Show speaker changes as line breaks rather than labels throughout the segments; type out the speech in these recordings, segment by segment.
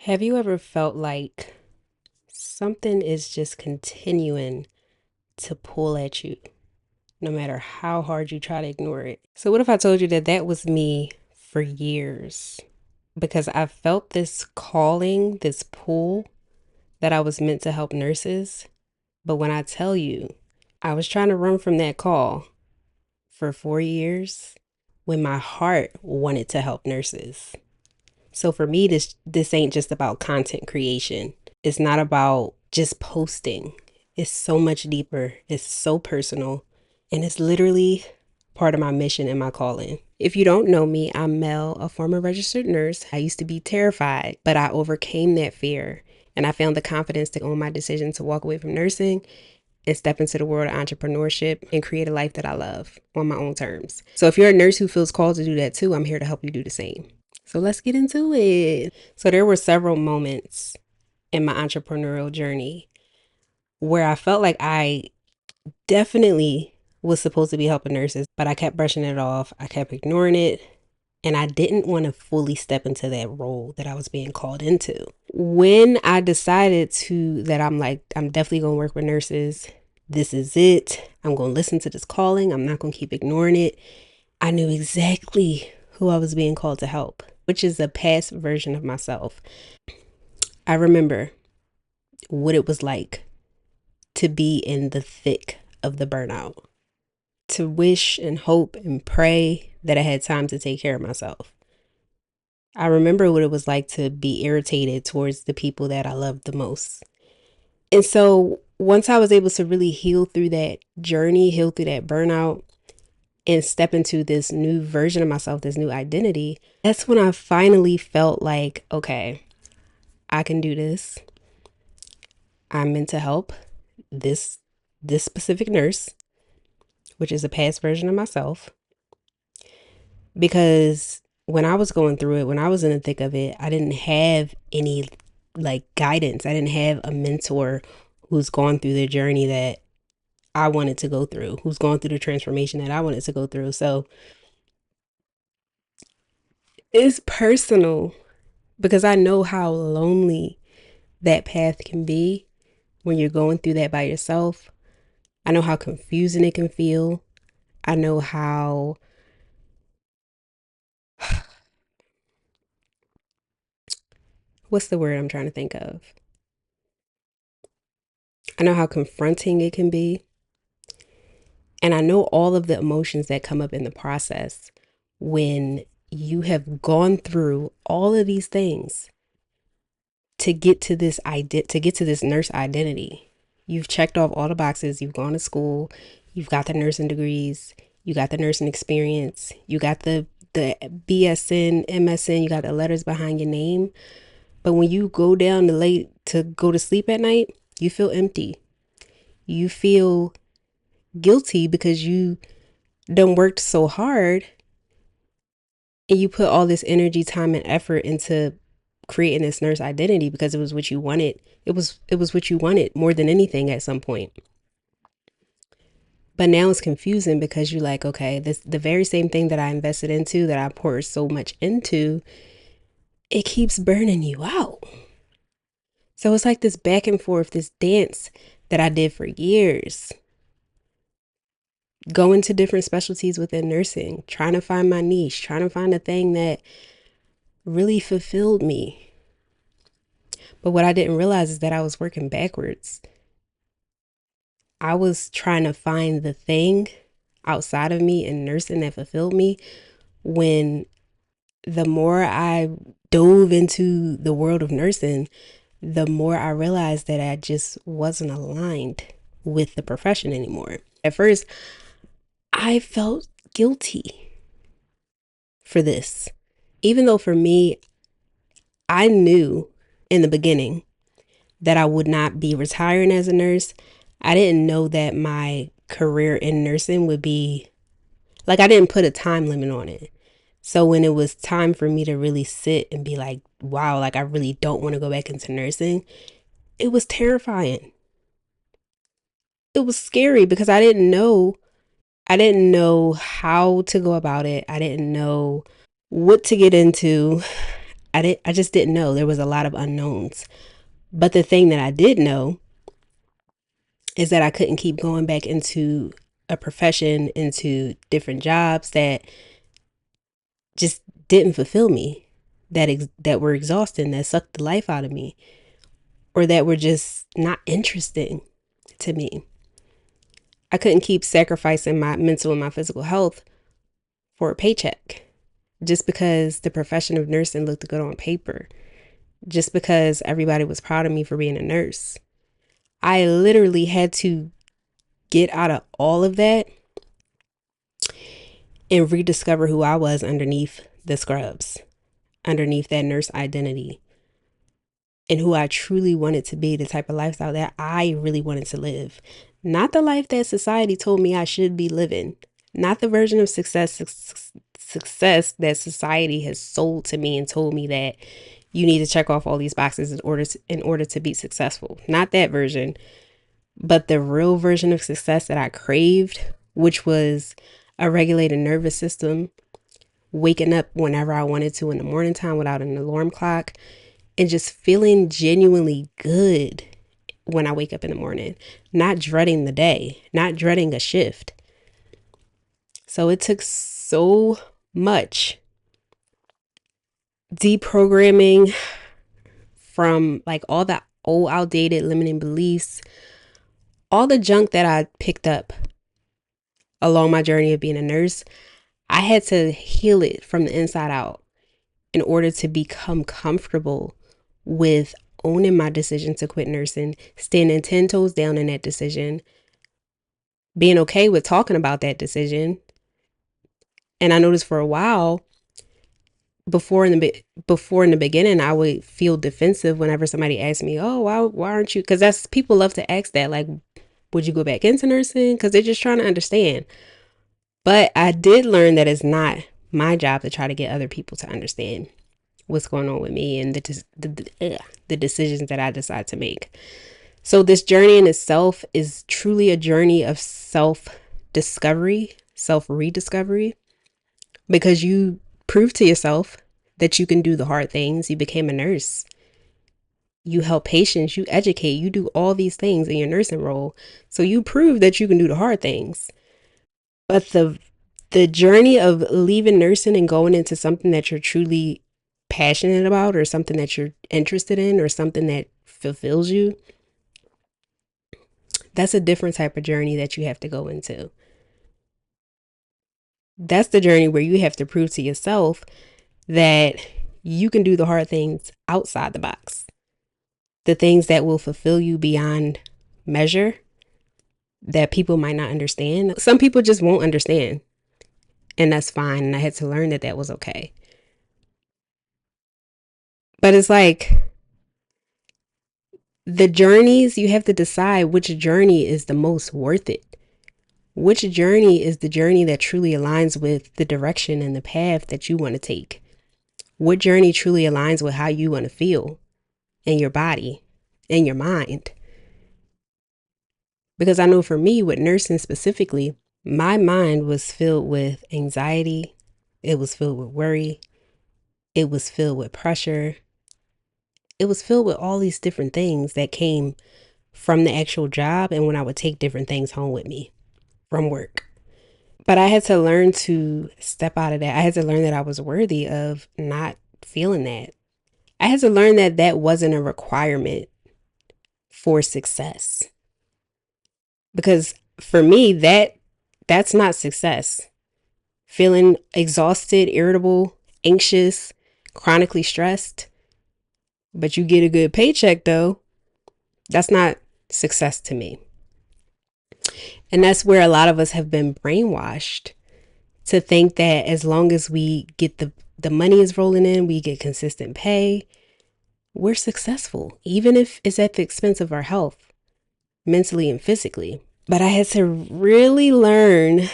Have you ever felt like something is just continuing to pull at you, no matter how hard you try to ignore it? So, what if I told you that that was me for years? Because I felt this calling, this pull that I was meant to help nurses. But when I tell you, I was trying to run from that call for 4 years when my heart wanted to help nurses. So for me, this ain't just about content creation. It's not about just posting. It's so much deeper. It's so personal. And it's literally part of my mission and my calling. If you don't know me, I'm Mel, a former registered nurse. I used to be terrified, but I overcame that fear. And I found the confidence to own my decision to walk away from nursing and step into the world of entrepreneurship and create a life that I love on my own terms. So if you're a nurse who feels called to do that too, I'm here to help you do the same. So let's get into it. So there were several moments in my entrepreneurial journey where I felt like I definitely was supposed to be helping nurses, but I kept brushing it off. I kept ignoring it. And I didn't want to fully step into that role that I was being called into. When I decided that I'm definitely going to work with nurses. This is it. I'm going to listen to this calling. I'm not going to keep ignoring it. I knew exactly who I was being called to help, which is a past version of myself. I remember what it was like to be in the thick of the burnout, to wish and hope and pray that I had time to take care of myself. I remember what it was like to be irritated towards the people that I loved the most. And so once I was able to really heal through that journey, heal through that burnout, and step into this new version of myself, this new identity, that's when I finally felt like, okay, I can do this. I'm meant to help this specific nurse, which is a past version of myself. Because when I was going through it, when I was in the thick of it, I didn't have any like guidance. I didn't have a mentor who's gone through the journey that I wanted to go through, who's gone through the transformation that I wanted to go through. So it's personal because I know how lonely that path can be when you're going through that by yourself. I know how confusing it can feel. I know how what's the word I'm trying to think of? I know how confronting it can be. And I know all of the emotions that come up in the process when you have gone through all of these things to get to this nurse identity. You've checked off all the boxes. You've gone to school. You've got the nursing degrees. You got the nursing experience. You got the BSN, MSN. You got the letters behind your name. But when you go down to go to sleep at night, you feel empty. You feel guilty because you done worked so hard and you put all this energy, time, and effort into creating this nurse identity because it was what you wanted. It was what you wanted more than anything at some point. But now it's confusing because you're like, okay, this the very same thing that I invested into, that I poured so much into, it keeps burning you out. So it's like this back and forth, this dance that I did for years, going to different specialties within nursing, trying to find my niche, trying to find a thing that really fulfilled me. But what I didn't realize is that I was working backwards. I was trying to find the thing outside of me in nursing that fulfilled me, when the more I dove into the world of nursing, the more I realized that I just wasn't aligned with the profession anymore. At first, I felt guilty for this. Even though for me, I knew in the beginning that I would not be retiring as a nurse. I didn't know that my career in nursing would be like, I didn't put a time limit on it. So when it was time for me to really sit and be like, wow, like I really don't want to go back into nursing, it was terrifying. It was scary because I didn't know. I didn't know how to go about it. I didn't know what to get into. I just didn't know. There was a lot of unknowns. But the thing that I did know is that I couldn't keep going back into a profession, into different jobs that just didn't fulfill me, that were exhausting, that sucked the life out of me, or that were just not interesting to me. I couldn't keep sacrificing my mental and my physical health for a paycheck just because the profession of nursing looked good on paper, just because everybody was proud of me for being a nurse. I literally had to get out of all of that and rediscover who I was underneath the scrubs, underneath that nurse identity, and who I truly wanted to be, the type of lifestyle that I really wanted to live. Not the life that society told me I should be living, not the version of success that society has sold to me and told me that you need to check off all these boxes in order to be successful. Not that version, but the real version of success that I craved, which was a regulated nervous system, waking up whenever I wanted to in the morning time without an alarm clock, and just feeling genuinely good when I wake up in the morning, not dreading the day, not dreading a shift. So it took so much deprogramming from like all the old outdated limiting beliefs, all the junk that I picked up along my journey of being a nurse. I had to heal it from the inside out in order to become comfortable with owning my decision to quit nursing, standing 10 toes down in that decision, being okay with talking about that decision. And I noticed for a while, before in the beginning, I would feel defensive whenever somebody asked me, "Oh, why aren't you?" Because that's, people love to ask that, like, would you go back into nursing? Because they're just trying to understand. But I did learn that it's not my job to try to get other people to understand what's going on with me and the decisions that I decide to make. So this journey in itself is truly a journey of self-discovery, self-rediscovery, because you prove to yourself that you can do the hard things. You became a nurse. You help patients, you educate, you do all these things in your nursing role. So you prove that you can do the hard things. But the journey of leaving nursing and going into something that you're truly passionate about, or something that you're interested in, or something that fulfills you, that's a different type of journey that you have to go into. That's the journey where you have to prove to yourself that you can do the hard things outside the box, the things that will fulfill you beyond measure, that people might not understand. Some people just won't understand, and that's fine. And I had to learn that that was okay. But it's like the journeys, you have to decide which journey is the most worth it. Which journey is the journey that truly aligns with the direction and the path that you want to take? What journey truly aligns with how you want to feel in your body, in your mind? Because I know for me, with nursing specifically, my mind was filled with anxiety. It was filled with worry. It was filled with pressure. It was filled with all these different things that came from the actual job, and when I would take different things home with me from work. But I had to learn to step out of that. I had to learn that I was worthy of not feeling that. I had to learn that that wasn't a requirement for success. Because for me, that's not success. Feeling exhausted, irritable, anxious, chronically stressed, but you get a good paycheck though, that's not success to me. And that's where a lot of us have been brainwashed to think that as long as we get the money is rolling in, we get consistent pay, we're successful, even if it's at the expense of our health, mentally and physically. But I had to really learn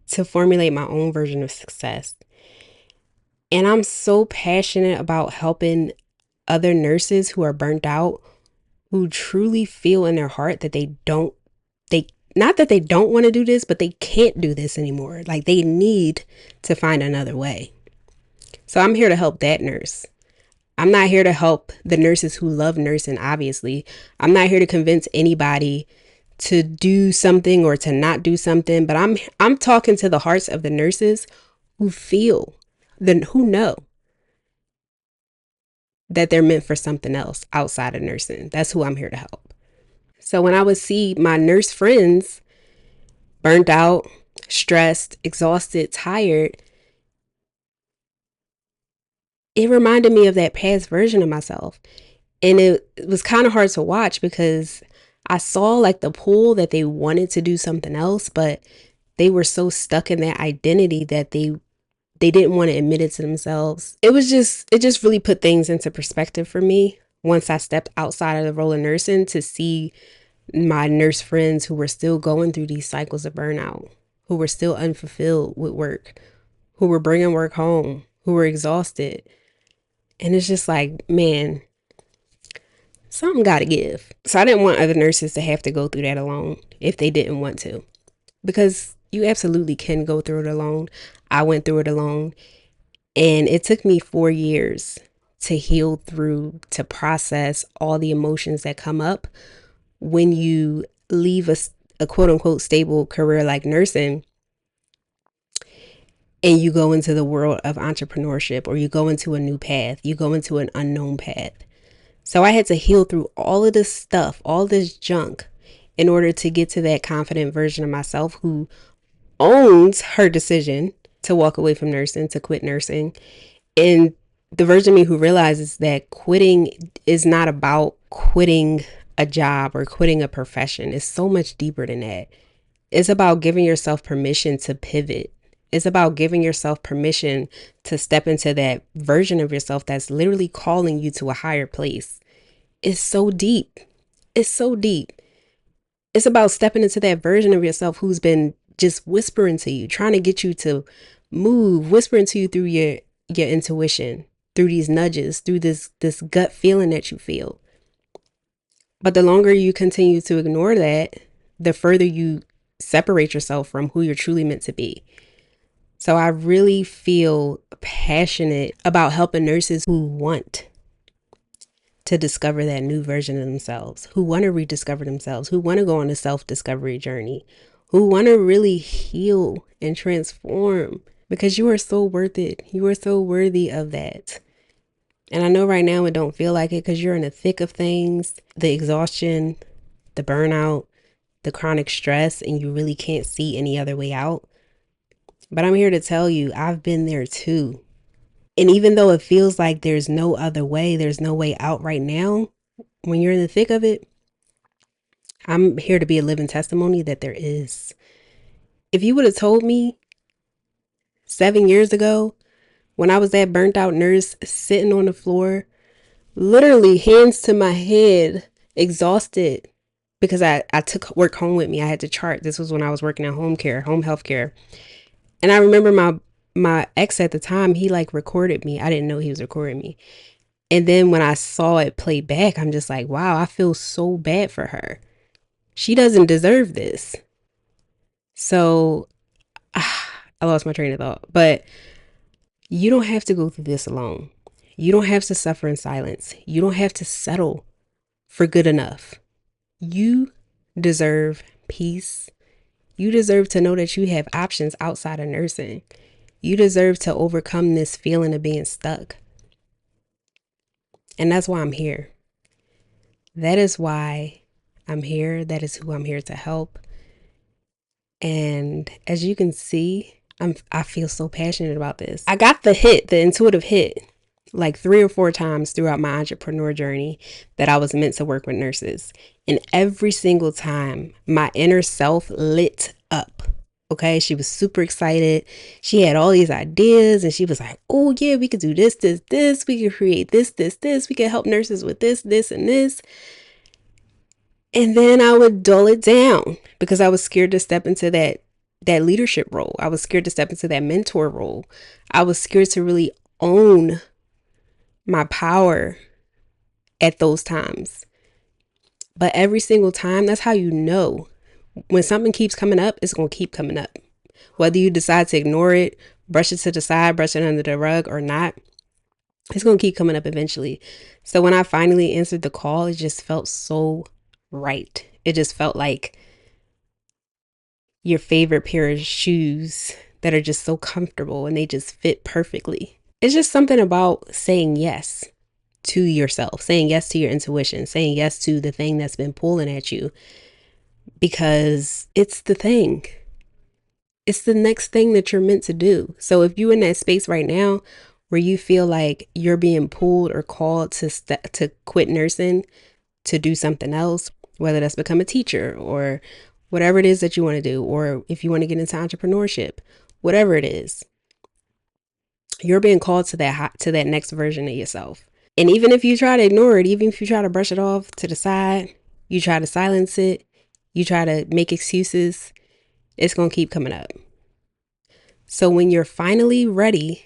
to formulate my own version of success. And I'm so passionate about helping other nurses who are burnt out, who truly feel in their heart that they not that they don't want to do this, but they can't do this anymore. Like, they need to find another way. So I'm here to help that nurse. I'm not here to help the nurses who love nursing, obviously. I'm not here to convince anybody to do something or to not do something, but I'm talking to the hearts of the nurses who feel, who know that they're meant for something else outside of nursing. That's who I'm here to help. So when I would see my nurse friends burnt out, stressed, exhausted, tired, it reminded me of that past version of myself. And it was kind of hard to watch because I saw like the pull that they wanted to do something else, but they were so stuck in that identity that they didn't want to admit it to themselves. It just really put things into perspective for me once I stepped outside of the role of nursing to see my nurse friends who were still going through these cycles of burnout, who were still unfulfilled with work, who were bringing work home, who were exhausted. And it's just like, man, something got to give. So I didn't want other nurses to have to go through that alone if they didn't want to, because you absolutely can go through it alone. I went through it alone, and it took me 4 years to heal through, to process all the emotions that come up when you leave a quote unquote stable career like nursing and you go into the world of entrepreneurship, or you go into a new path, you go into an unknown path. So I had to heal through all of this stuff, all this junk, in order to get to that confident version of myself who owns her decision to walk away from nursing, to quit nursing. And the version of me who realizes that quitting is not about quitting a job or quitting a profession. It's so much deeper than that. It's about giving yourself permission to pivot. It's about giving yourself permission to step into that version of yourself that's literally calling you to a higher place. It's so deep. It's so deep. It's about stepping into that version of yourself who's been just whispering to you, trying to get you to move, whispering to you through your intuition, through these nudges, through this gut feeling that you feel. But the longer you continue to ignore that, the further you separate yourself from who you're truly meant to be. So I really feel passionate about helping nurses who want to discover that new version of themselves, who want to rediscover themselves, who want to go on a self-discovery journey, who want to really heal and transform, because you are so worth it. You are so worthy of that. And I know right now it don't feel like it because you're in the thick of things, the exhaustion, the burnout, the chronic stress, and you really can't see any other way out. But I'm here to tell you, I've been there too. And even though it feels like there's no other way, there's no way out right now, when you're in the thick of it, I'm here to be a living testimony that there is. If you would have told me 7 years ago, when I was that burnt out nurse sitting on the floor, literally hands to my head, exhausted, because I took work home with me. I had to chart. This was when I was working at home health care. And I remember my ex at the time, he like recorded me. I didn't know he was recording me. And then when I saw it play back, I'm just like, wow, I feel so bad for her. She doesn't deserve this. So I lost my train of thought. But you don't have to go through this alone. You don't have to suffer in silence. You don't have to settle for good enough. You deserve peace. You deserve to know that you have options outside of nursing. You deserve to overcome this feeling of being stuck. And that's why I'm here. That is why I'm here. That is who I'm here to help. And as you can see, I feel so passionate about this. I got the intuitive hit, like 3 or 4 times throughout my entrepreneur journey that I was meant to work with nurses. And every single time, my inner self lit up. Okay, she was super excited. She had all these ideas and she was like, oh yeah, we could do this, this, this. We could create this, this, this. We could help nurses with this, this, and this. And then I would dull it down because I was scared to step into that leadership role. I was scared to step into that mentor role. I was scared to really own my power at those times. But every single time, that's how you know when something keeps coming up, it's going to keep coming up. Whether you decide to ignore it, brush it to the side, brush it under the rug or not, It's going to keep coming up eventually. So when I finally answered the call, it just felt so right. It just felt like your favorite pair of shoes that are just so comfortable and they just fit perfectly. It's just something about saying yes to yourself, saying yes to your intuition, saying yes to the thing that's been pulling at you, because it's the thing. It's the next thing that you're meant to do. So if you're in that space right now where you feel like you're being pulled or called to quit nursing, to do something else, whether that's become a teacher or whatever it is that you want to do, or if you want to get into entrepreneurship, whatever it is, you're being called to that next version of yourself. And even if you try to ignore it, even if you try to brush it off to the side, you try to silence it, you try to make excuses, it's going to keep coming up. So when you're finally ready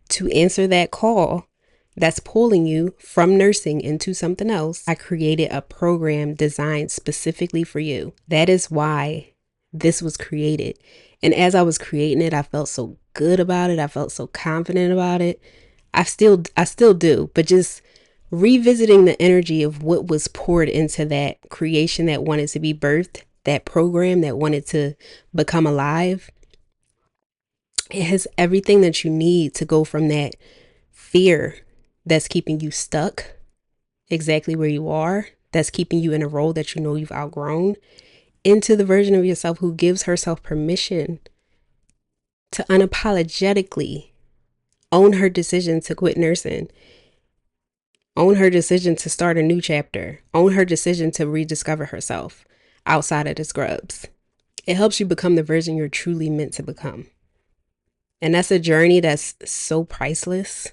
to answer that call that's pulling you from nursing into something else, I created a program designed specifically for you. That is why this was created. And as I was creating it, I felt so good about it. I felt so confident about it. I still do, but just revisiting the energy of what was poured into that creation that wanted to be birthed, that program that wanted to become alive. It has everything that you need to go from that fear that's keeping you stuck exactly where you are, that's keeping you in a role that you know you've outgrown, into the version of yourself who gives herself permission to unapologetically own her decision to quit nursing, own her decision to start a new chapter, own her decision to rediscover herself outside of the scrubs. It helps you become the version you're truly meant to become. And that's a journey that's so priceless.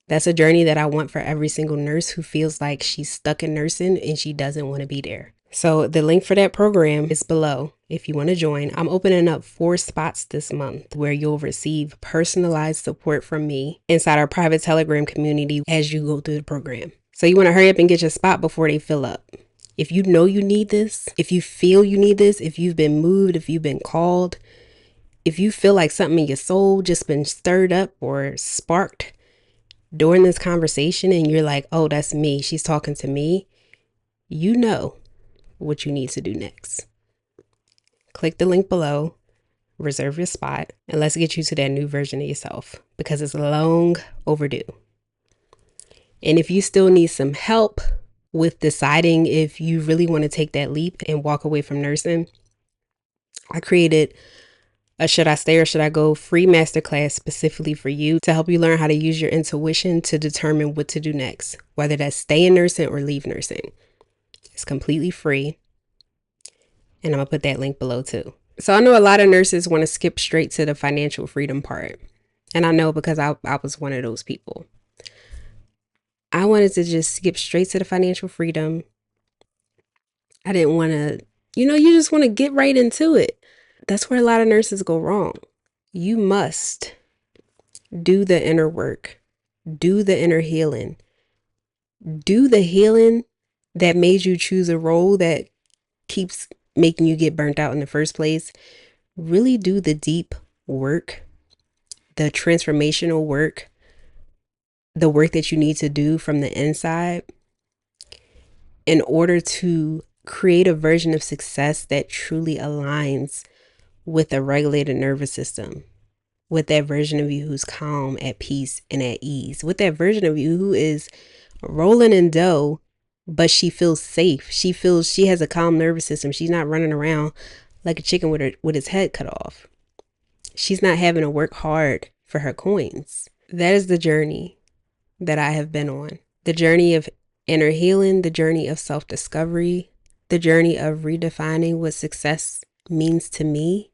That's a journey that I want for every single nurse who feels like she's stuck in nursing and she doesn't want to be there. So the link for that program is below if you want to join. I'm opening up 4 spots this month where you'll receive personalized support from me inside our private Telegram community as you go through the program. So you want to hurry up and get your spot before they fill up. If you know you need this, if you feel you need this, if you've been moved, if you've been called, if you feel like something in your soul just been stirred up or sparked during this conversation and you're like, oh, that's me, she's talking to me, you know what you need to do next. Click the link below, reserve your spot, and let's get you to that new version of yourself because it's long overdue. And if you still need some help with deciding if you really want to take that leap and walk away from nursing, I created a Should I Stay or Should I Go free masterclass specifically for you to help you learn how to use your intuition to determine what to do next, whether that's stay in nursing or leave nursing. It's completely free. And I'm going to put that link below too. So I know a lot of nurses want to skip straight to the financial freedom part. And I know because I was one of those people. I wanted to just skip straight to the financial freedom. I didn't want to, you just want to get right into it. That's where a lot of nurses go wrong. You must do the inner work, do the inner healing, do the healing that made you choose a role that keeps making you get burnt out in the first place. Really do the deep work, the transformational work, the work that you need to do from the inside in order to create a version of success that truly aligns with a regulated nervous system, with that version of you who's calm, at peace, and at ease, with that version of you who is rolling in dough, but she feels safe. She feels she has a calm nervous system. She's not running around like a chicken with its head cut off. She's not having to work hard for her coins. That is the journey that I have been on. The journey of inner healing, the journey of self-discovery, the journey of redefining what success means to me,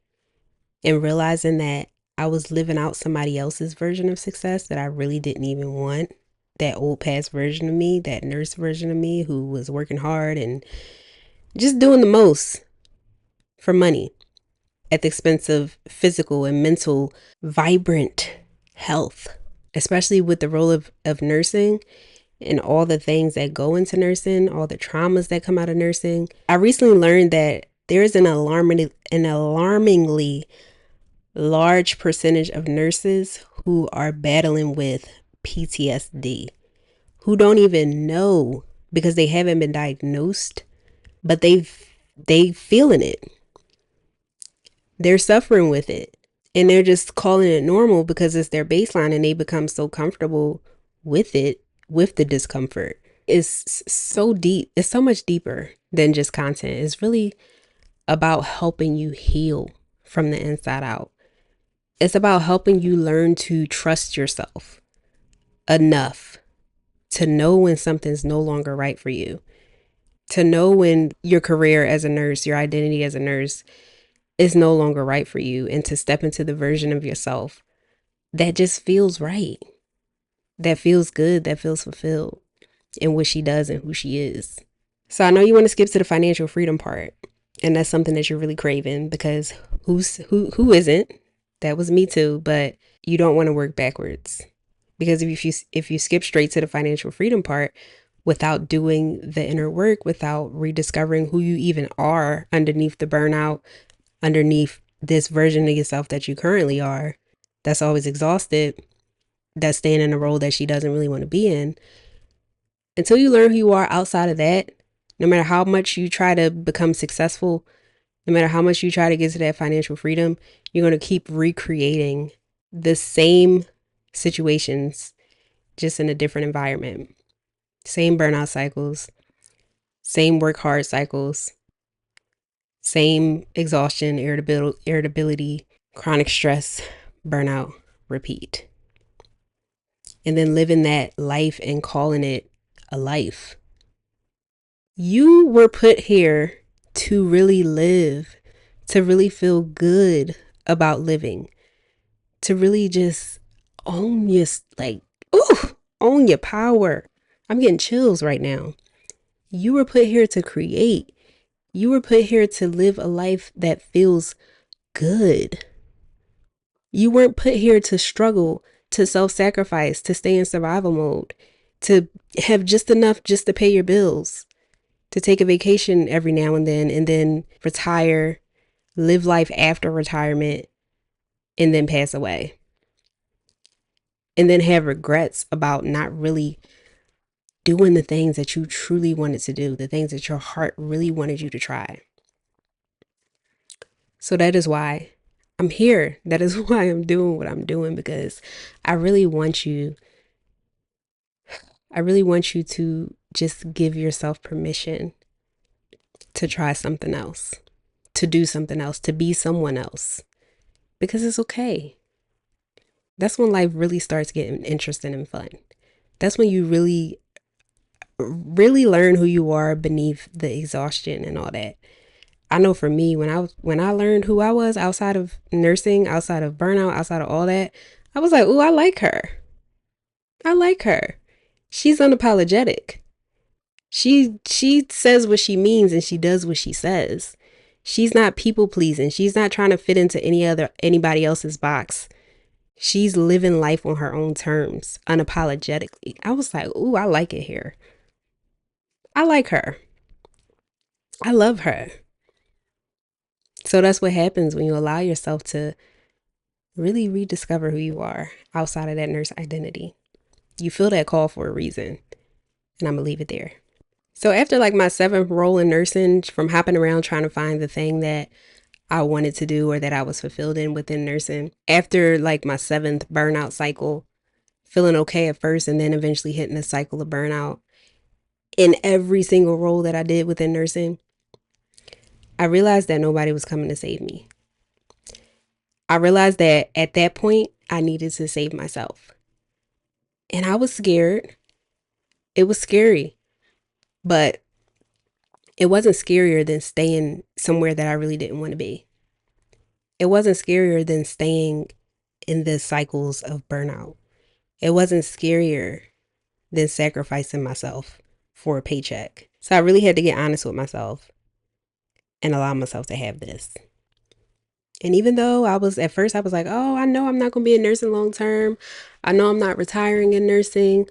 and realizing that I was living out somebody else's version of success that I really didn't even want. That old past version of me, that nurse version of me who was working hard and just doing the most for money at the expense of physical and mental, vibrant health, especially with the role of nursing and all the things that go into nursing, all the traumas that come out of nursing. I recently learned that there is an alarmingly large percentage of nurses who are battling with PTSD, who don't even know because they haven't been diagnosed, but they feeling it. They're suffering with it. And they're just calling it normal because it's their baseline, and they become so comfortable with it, with the discomfort. It's so deep. It's so much deeper than just content. It's really about helping you heal from the inside out. It's about helping you learn to trust yourself enough to know when something's no longer right for you, to know when your career as a nurse, your identity as a nurse is no longer right for you, and to step into the version of yourself that just feels right, that feels good, that feels fulfilled in what she does and who she is. So I know you want to skip to the financial freedom part, and that's something that you're really craving, because who isn't? That was me too, but you don't want to work backwards, because if you skip straight to the financial freedom part without doing the inner work, without rediscovering who you even are underneath the burnout, underneath this version of yourself that you currently are, that's always exhausted, that's staying in a role that she doesn't really want to be in, until you learn who you are outside of that, no matter how much you try to become successful, no matter how much you try to get to that financial freedom, you're going to keep recreating the same situations, just in a different environment. Same burnout cycles, same work hard cycles, same exhaustion, irritability, chronic stress, burnout, repeat. And then living that life and calling it a life. You were put here to really live, to really feel good about living, to really just own your, like, own your power. I'm getting chills right now. You were put here to create. You were put here to live a life that feels good. You weren't put here to struggle, to self-sacrifice, to stay in survival mode, to have just enough just to pay your bills, to take a vacation every now and then retire, live life after retirement, and then pass away. And then have regrets about not really doing the things that you truly wanted to do, the things that your heart really wanted you to try. So that is why I'm here. That is why I'm doing what I'm doing, because I really want you to just give yourself permission to try something else, to do something else, to be someone else, because it's okay. That's when life really starts getting interesting and fun. That's when you really, really learn who you are beneath the exhaustion and all that. I know for me, when I learned who I was outside of nursing, outside of burnout, outside of all that, I was like, "Ooh, I like her. I like her. She's unapologetic. She says what she means, and she does what she says. She's not people pleasing. She's not trying to fit into anybody else's box. She's living life on her own terms, unapologetically." I was like, "Ooh, I like it here. I like her. I love her." So that's what happens when you allow yourself to really rediscover who you are outside of that nurse identity. You feel that call for a reason, and I'm gonna leave it there. So after like my 7th role in nursing, from hopping around trying to find the thing that I wanted to do or that I was fulfilled in within nursing, after like my 7th burnout cycle, feeling okay at first and then eventually hitting a cycle of burnout in every single role that I did within nursing, I realized that nobody was coming to save me. I realized that at that point, I needed to save myself. And I was scared. It was scary, but it wasn't scarier than staying somewhere that I really didn't want to be. It wasn't scarier than staying in the cycles of burnout. It wasn't scarier than sacrificing myself for a paycheck. So I really had to get honest with myself and allow myself to have this. And even though at first I was like, "Oh, I know I'm not going to be in nursing long term. I know I'm not retiring in nursing,"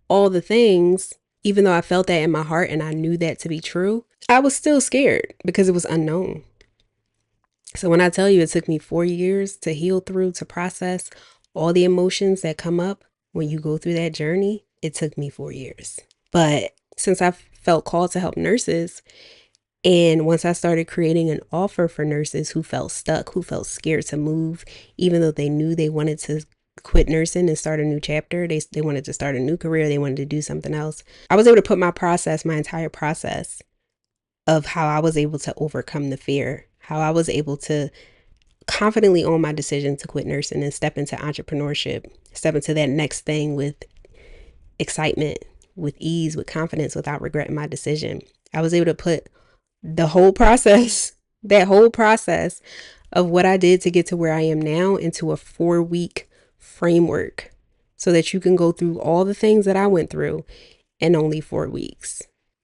all the things, even though I felt that in my heart and I knew that to be true, I was still scared because it was unknown. So when I tell you it took me 4 years to heal through, to process all the emotions that come up, when you go through that journey, it took me 4 years. But since I felt called to help nurses, and once I started creating an offer for nurses who felt stuck, who felt scared to move, even though they knew they wanted to quit nursing and start a new chapter, they wanted to start a new career, they wanted to do something else, I was able to put my entire process of how I was able to overcome the fear, how I was able to confidently own my decision to quit nursing and step into entrepreneurship, step into that next thing with excitement, with ease, with confidence, without regretting my decision. I was able to put the whole process, that whole process of what I did to get to where I am now into a 4-week framework so that you can go through all the things that I went through in only 4 weeks.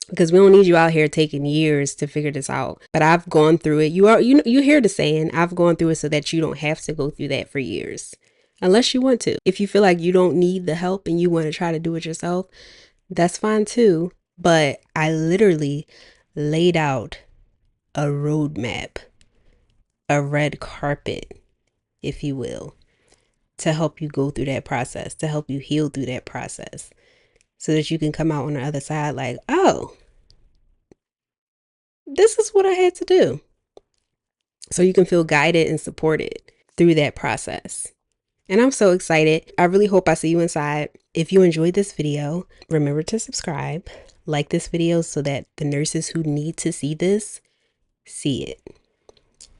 Because we don't need you out here taking years to figure this out. But I've gone through it. You hear the saying, I've gone through it so that you don't have to go through that for years. Unless you want to. If you feel like you don't need the help and you want to try to do it yourself, that's fine too. But I literally laid out a roadmap, a red carpet, if you will, to help you go through that process, to help you heal through that process, so that you can come out on the other side like, oh, this is what I had to do. So you can feel guided and supported through that process. And I'm so excited. I really hope I see you inside. If you enjoyed this video, remember to subscribe, like this video so that the nurses who need to see this see it.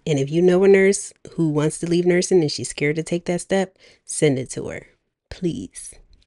And if you know a nurse who wants to leave nursing and she's scared to take that step, send it to her, please.